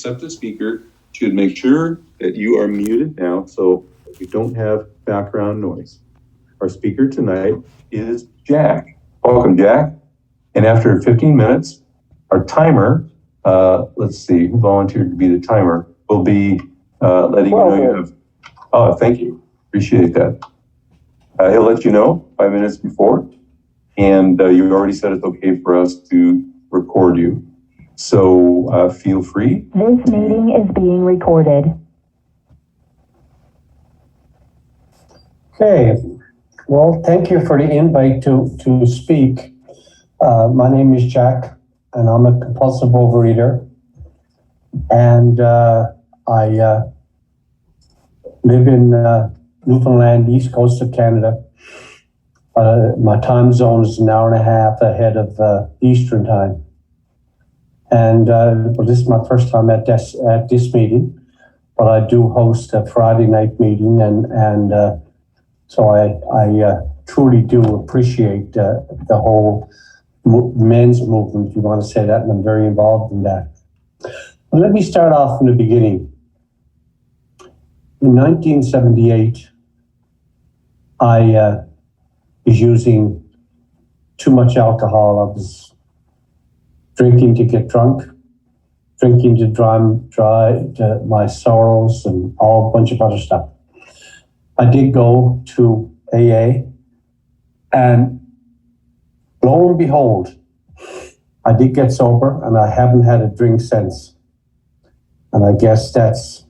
Except the speaker should make sure that you are muted now so you don't have background noise. Our speaker tonight is Jack. Welcome, Jack. And after 15 minutes, our timer, let's see, who volunteered to be the timer, will be letting you know you have, oh, thank you. Appreciate that. He'll let you know 5 minutes before, and you already said it's okay for us to record you. So feel free. This meeting is being recorded. Okay, well, thank you for the invite to speak. My name is Jack, and I'm a compulsive overeater. And I live in Newfoundland, east coast of Canada. My time zone is an hour and a half ahead of Eastern time. And well, this is my first time at this meeting, but I do host a Friday night meeting, and so I truly do appreciate the whole men's movement, if you want to say that, and I'm very involved in that. But let me start off from the beginning. In 1978, I was using too much alcohol. I was drinking to get drunk, drinking to dry my sorrows and all a bunch of other stuff. I did go to AA, and lo and behold, I did get sober, and I haven't had a drink since. And I guess that's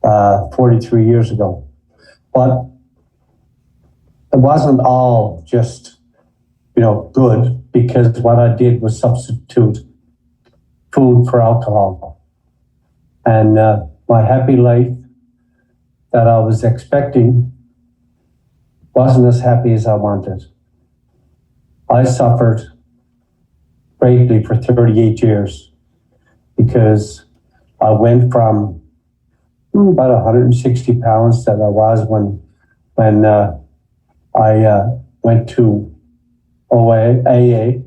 43 years ago. But it wasn't all just, good, because what I did was substitute food for alcohol. And my happy life that I was expecting wasn't as happy as I wanted. I suffered greatly for 38 years because I went from about 160 pounds that I was when I went to AA,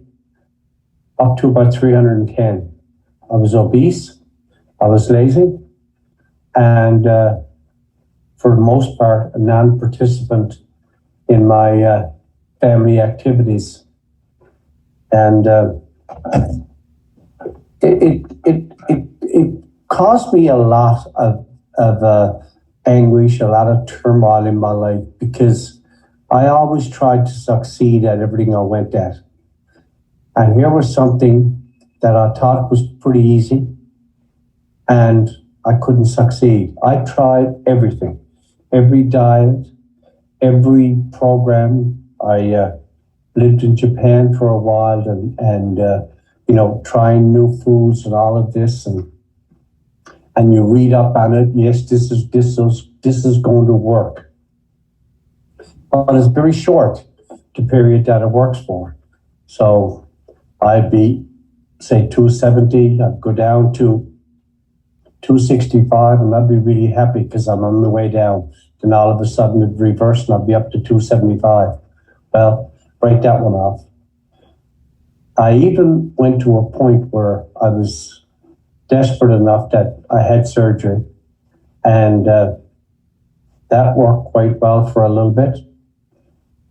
up to about 310. I was obese, I was lazy, and for the most part, a non-participant in my family activities. And it caused me a lot of anguish, a lot of turmoil in my life, because I always tried to succeed at everything I went at. And here was something that I thought was pretty easy, and I couldn't succeed. I tried everything, every diet, every program. I lived in Japan for a while and trying new foods and all of this, and you read up on it. Yes, this is going to work. But it's very short, the period that it works for. So I'd be, say, 270, I'd go down to 265, and I'd be really happy because I'm on the way down. Then all of a sudden it'd reverse and I'd be up to 275. Well, break that one off. I even went to a point where I was desperate enough that I had surgery, and that worked quite well for a little bit.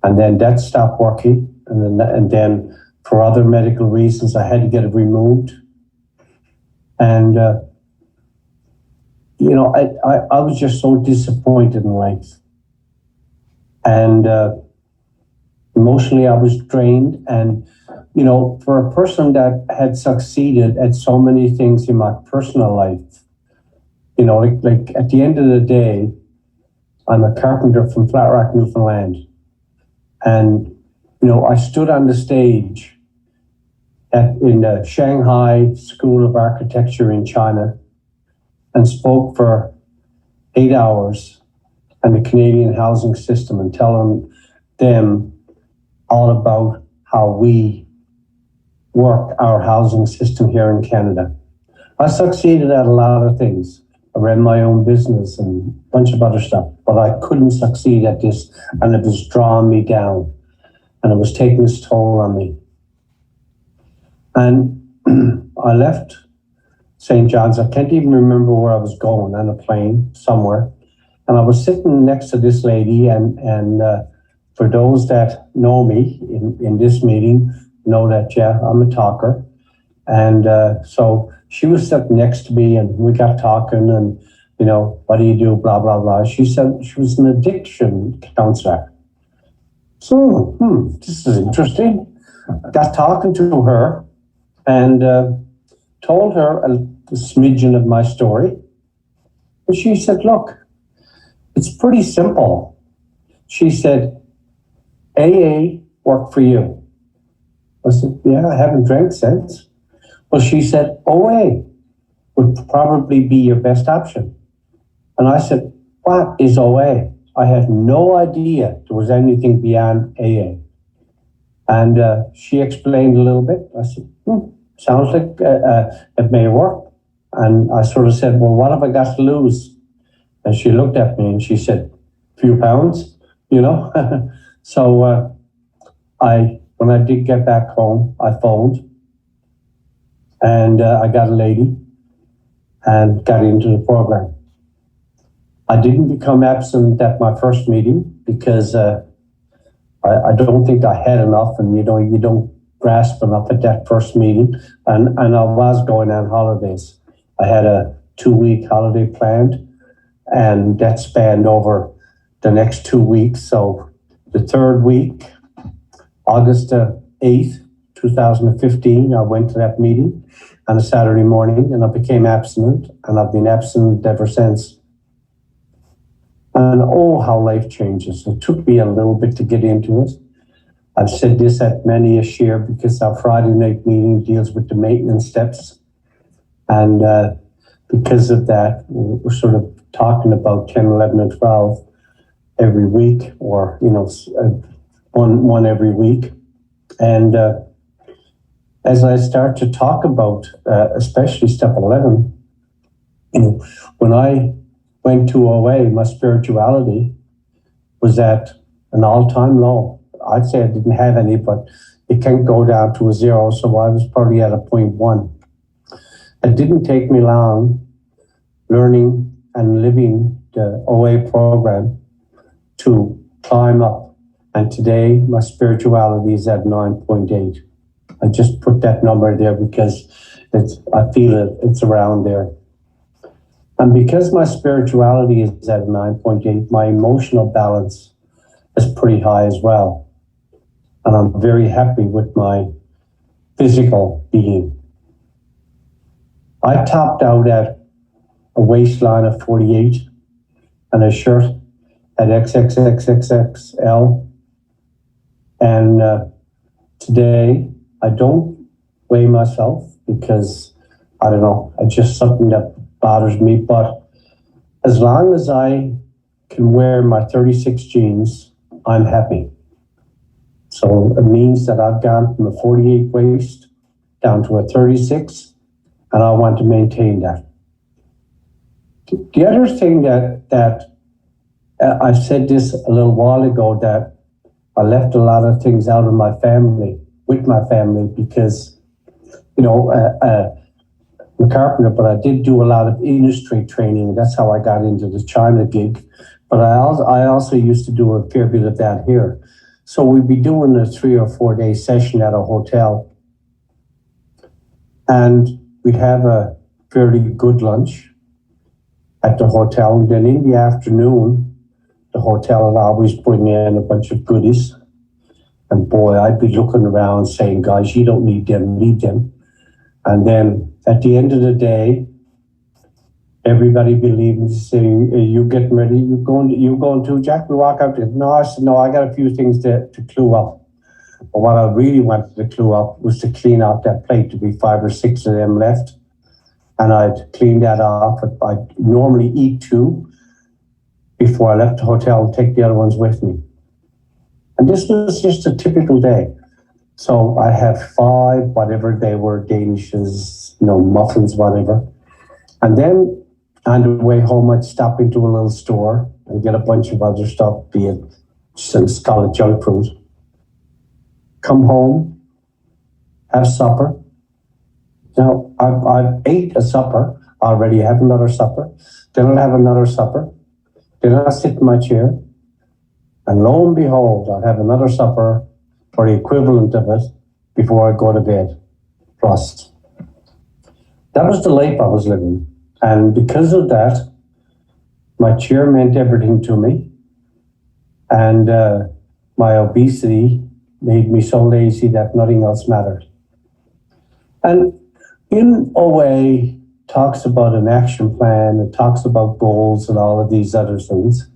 And then that stopped working. And then for other medical reasons, I had to get it removed. And, I was just so disappointed in life. And emotionally, I was drained. And, for a person that had succeeded at so many things in my personal life, like at the end of the day, I'm a carpenter from Flat Rock, Newfoundland. And, I stood on the stage in the Shanghai School of Architecture in China and spoke for 8 hours on the Canadian housing system and telling them all about how we work our housing system here in Canada. I succeeded at a lot of things. I ran my own business and a bunch of other stuff, but I couldn't succeed at this, and it was drawing me down, and it was taking its toll on me. And I left St. John's. I can't even remember where I was going, on a plane somewhere. And I was sitting next to this lady, and for those that know me in this meeting, know that, yeah, I'm a talker. And so she was sitting next to me, and we got talking, and, you know, what do you do, blah, blah, blah. She said she was an addiction counselor. So, this is interesting. Got talking to her and told her a smidgen of my story. And she said, look, it's pretty simple. She said, AA worked for you. I said, yeah, I haven't drank since. Well, she said, OA would probably be your best option. And I said, what is OA? I had no idea there was anything beyond AA. And she explained a little bit. I said, sounds like it may work. And I sort of said, well, what have I got to lose? And she looked at me and she said, a few pounds, you know? So when I did get back home, I phoned and I got a lady and got into the program. I didn't become absent at my first meeting because I don't think I had enough, and you don't grasp enough at that first meeting. And I was going on holidays. I had a 2-week holiday planned, and that spanned over the next 2 weeks. So the third week, August 8th, 2015, I went to that meeting on a Saturday morning, and I became abstinent, and I've been abstinent ever since. And oh, how life changes. It took me a little bit to get into it. I've said this at many a share because our Friday night meeting deals with the maintenance steps. And because of that, we're sort of talking about 10, 11, and 12 every week, or, you know, one every week. And as I start to talk about, especially step 11, you know, when I went to OA, my spirituality was at an all-time low. I'd say I didn't have any, but it can't go down to a 0, so I was probably at a 0.1. It didn't take me long learning and living the OA program to climb up. And today, my spirituality is at 9.8. I just put that number there because I feel it's around there. And because my spirituality is at 9.8, my emotional balance is pretty high as well. And I'm very happy with my physical being. I topped out at a waistline of 48 and a shirt at XXXXXL. And today, I don't weigh myself because, I don't know, it's just something that bothers me. But as long as I can wear my 36 jeans, I'm happy. So it means that I've gone from a 48 waist down to a 36, and I want to maintain that. The other thing that I've said this a little while ago, that I left a lot of things out of my family, with my family, because, you know, I'm a carpenter, but I did do a lot of industry training. That's how I got into the China gig. But I also used to do a fair bit of that here. So we'd be doing a 3 or 4 day session at a hotel. And we'd have a fairly good lunch at the hotel. And then in the afternoon, the hotel would always bring in a bunch of goodies. And boy, I'd be looking around saying, guys, you don't need them, need them. And then at the end of the day, everybody believes, say, you getting ready, you going to, Jack? We walk out there. No, I said, no, I got a few things to clue up. But what I really wanted to clue up was to clean out that plate. To be 5 or 6 of them left. And I'd clean that off. I'd normally eat 2 before I left the hotel and take the other ones with me. And this was just a typical day. So I have 5, whatever they were, Danishes, you know, muffins, whatever. And then on the way home, I'd stop into a little store and get a bunch of other stuff, be it just call it junk food. Come home, have supper, Now, I've ate a supper already, have another supper, then I'll have another supper, then I'll sit in my chair, and lo and behold, I'll have another supper for the equivalent of it before I go to bed, plus. That was the life I was living. And because of that, my chair meant everything to me. And my obesity made me so lazy that nothing else mattered. And in OA talks about an action plan, it talks about goals and all of these other things.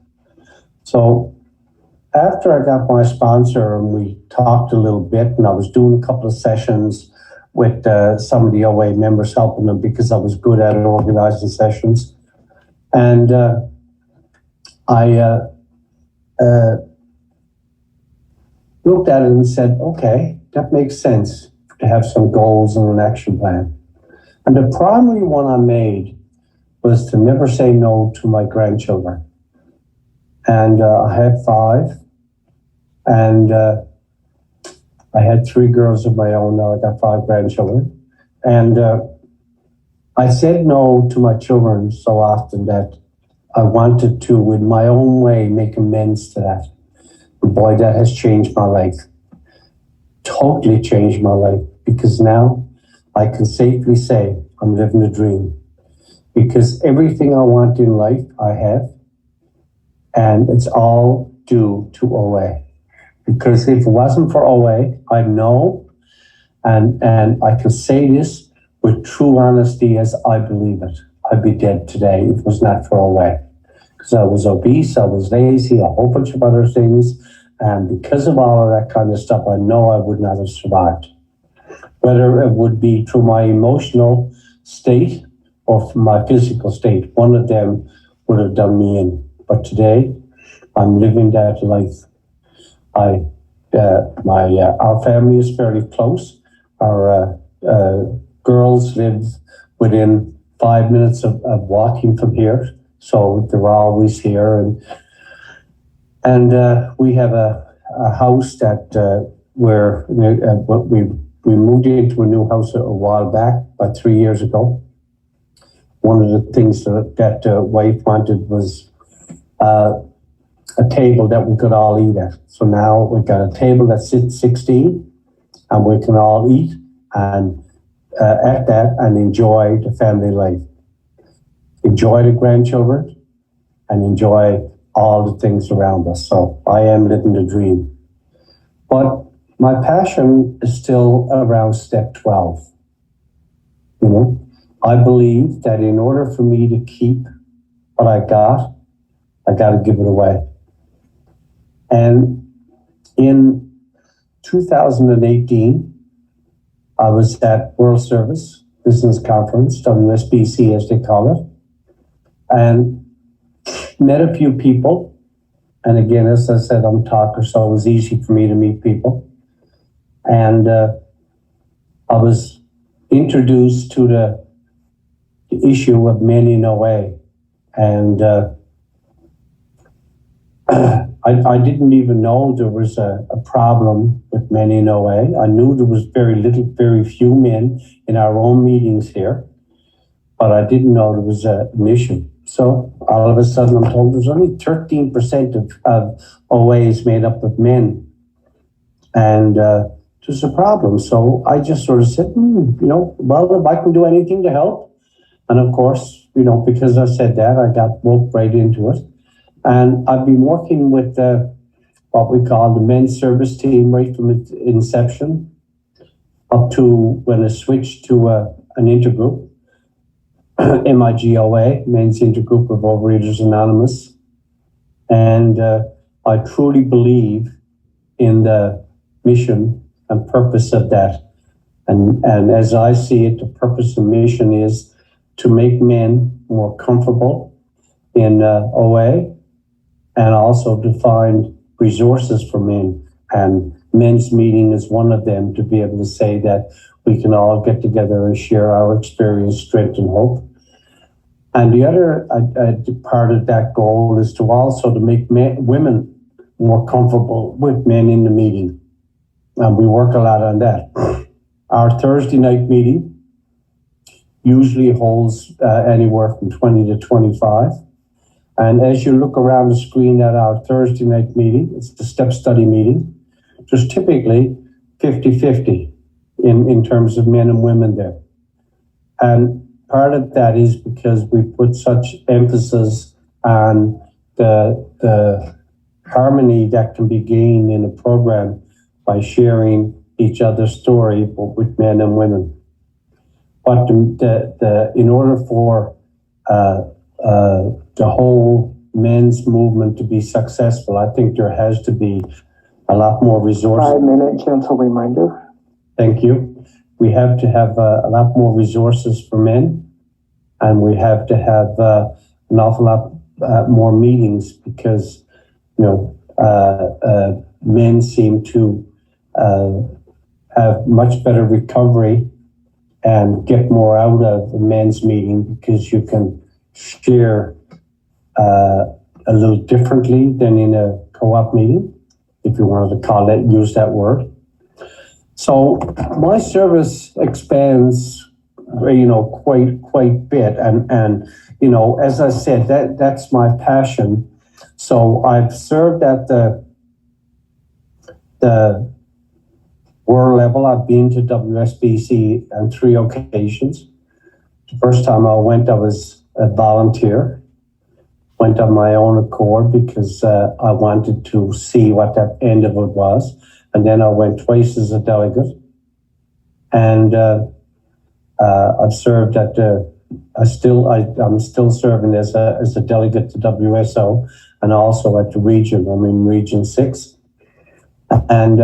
So after I got my sponsor and we talked a little bit, and I was doing a couple of sessions with some of the OA members, helping them because I was good at organizing sessions. And I looked at it and said, okay, that makes sense to have some goals and an action plan. And the primary one I made was to never say no to my grandchildren. And I had 5, and I had 3 girls of my own. Now I got 5 grandchildren. And I said no to my children so often that I wanted to, in my own way, make amends to that. And boy, that has changed my life. Totally changed my life, because now I can safely say I'm living a dream. Because everything I want in life, I have. And it's all due to OA. Because if it wasn't for OA, I know, and I can say this with true honesty as I believe it, I'd be dead today if it was not for OA. Because I was obese, I was lazy, a whole bunch of other things. And because of all of that kind of stuff, I know I would not have survived. Whether it would be through my emotional state or from my physical state, one of them would have done me in. But today, I'm living that life. Our family is fairly close. Our girls live within 5 minutes of walking from here, so they're always here. And we have a house that where we moved into a new house a while back, about 3 years ago. One of the things that wife wanted was a table that we could all eat at. So now we've got a table that sits 16, and we can all eat and at that and enjoy the family life. Enjoy the grandchildren and enjoy all the things around us. So I am living the dream. But my passion is still around step 12. You know, I believe that in order for me to keep what I got to give it away. And in 2018, I was at World Service Business Conference, WSBC as they call it, and met a few people. And again, as I said, I'm a talker, so it was easy for me to meet people. And I was introduced to the issue of men in OA. And I didn't even know there was a problem with men in OA. I knew there was very few men in our own meetings here, but I didn't know there was an issue. So all of a sudden I'm told there's only 13% of OA is made up of men. And there's a problem. So I just sort of said, well, if I can do anything to help. And of course, because I said that, I got roped right into it. And I've been working with what we call the men's service team right from its inception up to when I switched to an intergroup, MIGOA, Men's Intergroup of Overeaters Anonymous. And I truly believe in the mission and purpose of that. And as I see it, the purpose and mission is to make men more comfortable in OA, and also to find resources for men. And men's meeting is one of them, to be able to say that we can all get together and share our experience, strength, and hope. And the other part of that goal is to also to make women more comfortable with men in the meeting. And we work a lot on that. Our Thursday night meeting usually holds anywhere from 20 to 25. And as you look around the screen at our Thursday night meeting, it's the step study meeting, there's typically 50-50 in terms of men and women there. And part of that is because we put such emphasis on the harmony that can be gained in a program by sharing each other's story, both with men and women. But in order for the whole men's movement to be successful, I think there has to be a lot more resources. 5-minute gentle reminder. Thank you. We have to have a lot more resources for men, and we have to have an awful lot more meetings because, men seem to have much better recovery and get more out of a men's meeting because you can share a little differently than in a co-op meeting, if you wanted to use that word. So my service expands, quite bit. And as I said, that's my passion. So I've served at the world level. I've been to WSBC on 3 occasions. The first time I went, I was a volunteer. Went on my own accord because I wanted to see what that end of it was. And then I went twice as a delegate. And I've served at I'm still serving as a delegate to WSO and also at the region. I'm in Region 6 and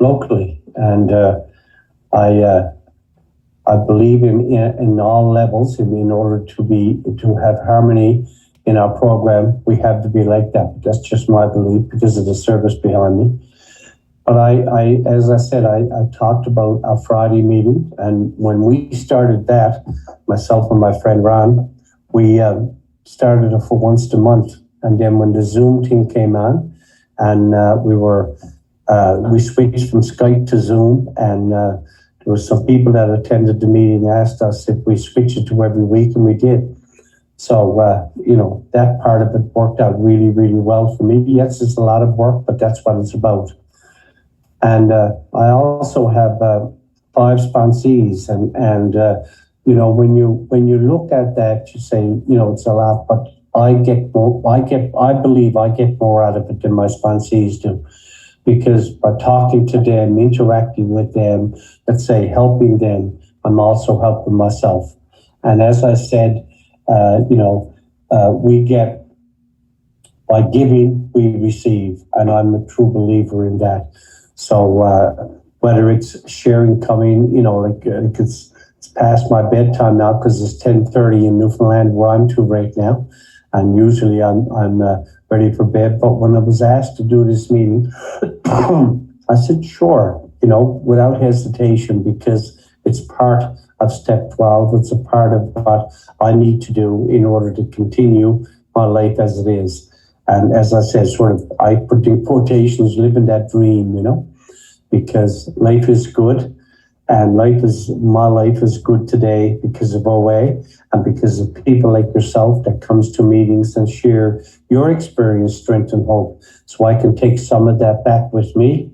locally. And I believe in all levels. In order to have harmony in our program, we have to be like that. That's just my belief because of the service behind me. But as I said, I talked about our Friday meeting, and when we started that, myself and my friend Ron, we started it for once a month. And then when the Zoom team came on, and we switched from Skype to Zoom, and there were some people that attended the meeting asked us if we switch it to every week, and we did. So, that part of it worked out really, really well for me. Yes, it's a lot of work, but that's what it's about. And I also have 5 sponsees, and when you look at that, you say, it's a lot, but I believe I get more out of it than my sponsees do, because by talking to them, interacting with them, let's say helping them, I'm also helping myself. And as I said, we get, by giving, we receive, and I'm a true believer in that. So whether it's sharing coming, it's past my bedtime now because it's 10:30 in Newfoundland where I'm to right now, and usually I'm ready for bed. But when I was asked to do this meeting, I said sure, without hesitation, because it's part of Step 12. It's a part of what I need to do in order to continue my life as it is. And as I said, I put in quotations, living that dream, because life is good, and my life is good today because of OA and because of people like yourself that comes to meetings and share your experience, strength, and hope. So I can take some of that back with me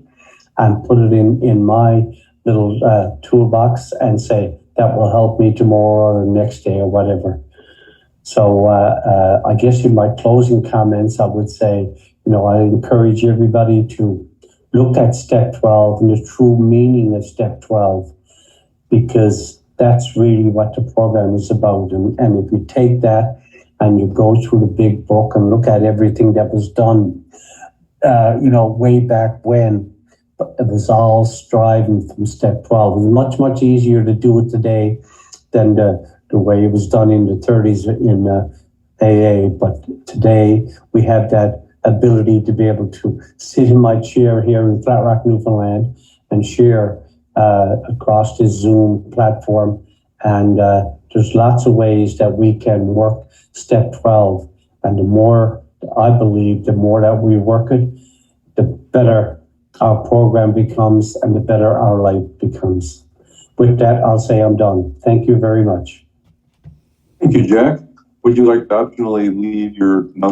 and put it in my little toolbox and say, that will help me tomorrow or next day or whatever. So I guess in my closing comments, I would say, I encourage everybody to look at Step 12 and the true meaning of Step 12, because that's really what the program is about. And if you take that and you go through the big book and look at everything that was done, way back when, it was all striving from Step 12. It's much, much easier to do it today than the way it was done in the 30s in AA. But today we have that ability to be able to sit in my chair here in Flat Rock, Newfoundland, and share across this Zoom platform. And there's lots of ways that we can work Step 12. And the more, I believe, the more that we work it, the better our program becomes and the better our life becomes. With that, I'll say I'm done. Thank you very much. Thank you, Jack. Would you like to optionally leave your number